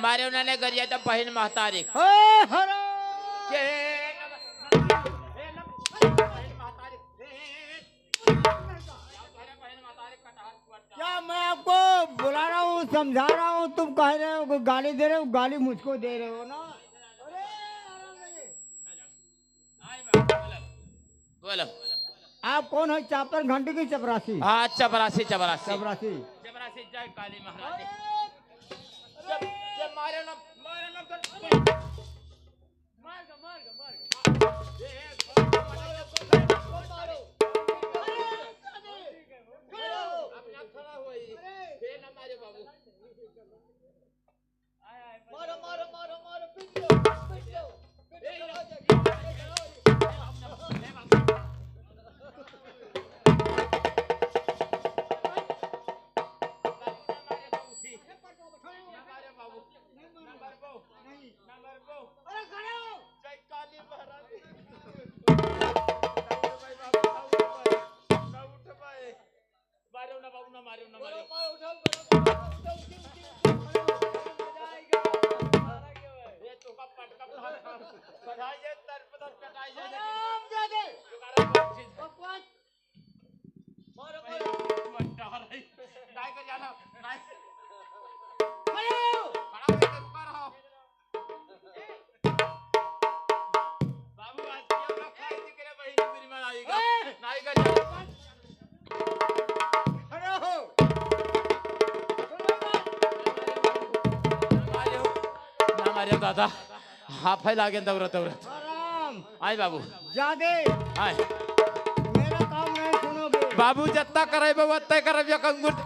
मारे उन्होंने गरिया तो बहन महतारी क्या मैं आपको बुला रहा हूँ, समझा रहा हूँ, तुम कह रहे हो गाली दे रहे हो, गाली मुझको दे रहे हो ना। बोलो आप कौन है? चापर घंटे की चपरासी? हाँ चपरासी चपरासी चपरासी चपरासी जय काली महारानी। जब मारे ना मारो मारो मारो मारो पिट दो दादा हाँ फैला गया दौरत दौरत आए बाबू जादे आए मेरा काम नहीं सुनोगे। बाबू जत्ता करे बत्ता करे कंगुट